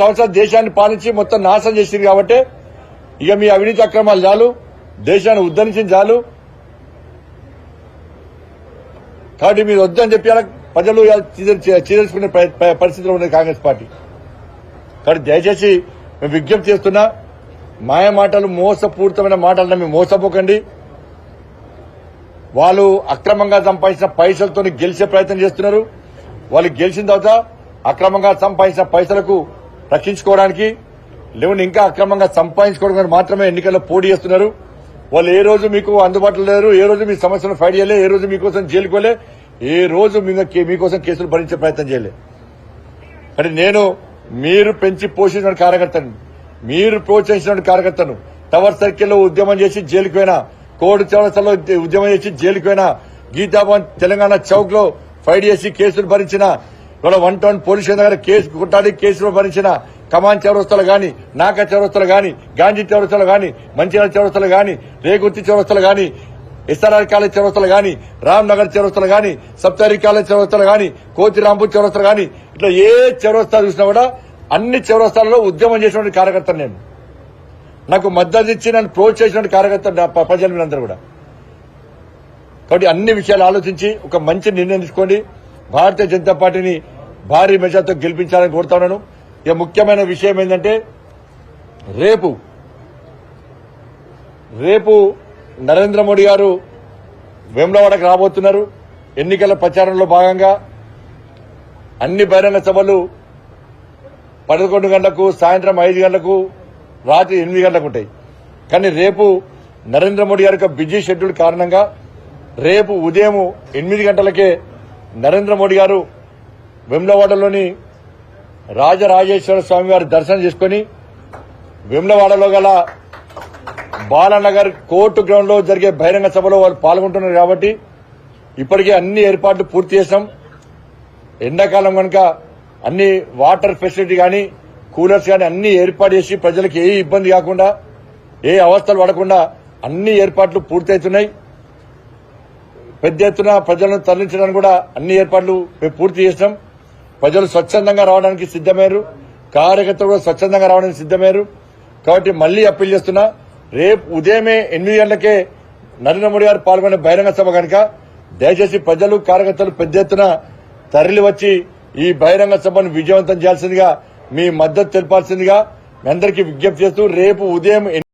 సంవత్సరాలు దేశాన్ని పాలించి మొత్తం నాశనం చేసింది కాబట్టి ఇక మీ అవినీతి అక్రమాలు చాలు, దేశాన్ని ఉద్ధరించింది చాలు. కాబట్టి మీరు వద్దని చెప్పి ప్రజలు చీదర్చుకునే పరిస్థితిలో ఉన్నది కాంగ్రెస్ పార్టీ. కాబట్టి దయచేసి మేము విజ్ఞప్తి చేస్తున్నా, మాయ మాటలు, మోసపూరితమైన మాటలు నమ్మి మోసపోకండి. వాళ్ళు అక్రమంగా సంపాదించిన పైసలతో గెలిచే ప్రయత్నం చేస్తున్నారు. వాళ్ళు గెలిచిన తర్వాత అక్రమంగా సంపాదించిన పైసలకు రక్షించుకోవడానికి, లేకుంటే ఇంకా అక్రమంగా సంపాదించుకోవడానికి మాత్రమే ఎన్నికల్లో పోటీ చేస్తున్నారు. వాళ్ళు ఏ రోజు మీకు అందుబాటులో లేరు, ఏ రోజు మీ సమస్యను ఫైట్ చేయలే, ఏ రోజు మీకోసం జైలుకోలే, ఏ రోజు మీకోసం కేసులు భరించే ప్రయత్నం చేయలే. కానీ నేను మీరు పెంచి పోషించిన కార్యకర్తను, మీరు ప్రోత్సహించిన కార్యకర్తను, టవర్ సర్కిల్లో ఉద్యమం చేసి జైలుకు పోయినా, కోడి చౌరస్తాలో ఉద్యమం చేసి జైలుకు పోయినా, గీతాభవన్ తెలంగాణ చౌక్ లో ఫైట్ చేసి కేసులు భరించిన, ఇవాళ 1 టౌన్ పోలీస్ స్టేషన్ దగ్గర కేసు కొట్టాడి కేసులు భరించిన, కమాన్ చౌరస్తాలు గాని, నాక చౌరస్తాలు గాని, గాంధీ చౌరస్తాలు గాని, మంచిర్యాల చౌరస్తాలు గాని, రేగుర్తి చౌరస్తాలు గాని, ఎస్ఆర్ఆర్ కాలేజ్ చౌరస్తాలు గాని, రామ్ నగర్ చౌరస్తాలు గాని, సప్తారి కాలేజ్ చౌరస్తాలు గాని, కోతిరాంపూర్ చౌరస్తాలు గాని, ఇట్లా ఏ చౌరస్తా చూసినా కూడా అన్ని చౌరస్తాలలో ఉద్యమం చేసినటువంటి కార్యకర్తను నేను. నాకు మద్దతు ఇచ్చి నన్ను ప్రోత్సహించినటువంటి కార్యకర్త ప్రజలు మీరందరూ కూడా. కాబట్టి అన్ని విషయాలు ఆలోచించి ఒక మంచి నిర్ణయం తీసుకోండి. భారతీయ జనతా పార్టీని భారీ మెజార్టీతో గెలిపించాలని కోరుతా ఉన్నాను. ఇక ముఖ్యమైన విషయం ఏంటంటే, రేపు నరేంద్ర మోడీ గారు వేములవాడకు రాబోతున్నారు. ఎన్నికల ప్రచారంలో భాగంగా అన్ని బహిరంగ సభలు 11 గంటలకు, సాయంత్రం 5 గంటలకు, రాత్రి 8 గంటలకు ఉంటాయి. కానీ రేపు నరేంద్ర మోడీ గారి బిజీ షెడ్యూల్ కారణంగా రేపు ఉదయం 8 గంటలకే నరేంద్ర మోడీ గారు వేములవాడలోని రాజరాజేశ్వర స్వామి వారి దర్శనం చేసుకుని వేములవాడలో గల బాలానగర్ కోర్టు గ్రౌండ్ లో జరిగే బహిరంగ సభలో వాళ్ళు పాల్గొంటున్నారు. కాబట్టి ఇప్పటికే అన్ని ఏర్పాట్లు పూర్తి చేశాం. ఎండాకాలం కనుక అన్ని వాటర్ ఫెసిలిటీ గాని, కూలర్స్ గాని అన్ని ఏర్పాటు చేసి ప్రజలకు ఏ ఇబ్బంది కాకుండా, ఏ అవస్థలు పడకుండా అన్ని ఏర్పాట్లు పూర్తవుతున్నాయి. పెద్ద ఎత్తున ప్రజలను తరలించడానికి కూడా అన్ని ఏర్పాట్లు మేము పూర్తి చేసినాం. ప్రజలు స్వచ్ఛందంగా రావడానికి సిద్దమయ్యారు, కార్యకర్తలు కూడా స్వచ్ఛందంగా రావడానికి సిద్దమయ్యారు. కాబట్టి మళ్లీ అప్పీల్ చేస్తున్నా, రేపు ఉదయమే 8 గంటలకే నరేంద్ర మోడీ గారు పాల్గొనే బహిరంగ సభ కనుక దయచేసి ప్రజలు, కార్యకర్తలు పెద్ద ఎత్తున తరలి వచ్చి ఈ బహిరంగ సభను విజయవంతం చేయాల్సిందిగా, మీ మద్దతు తెలపాల్సిందిగా మీ అందరికీ విజ్ఞప్తి చేస్తూ రేపు ఉదయం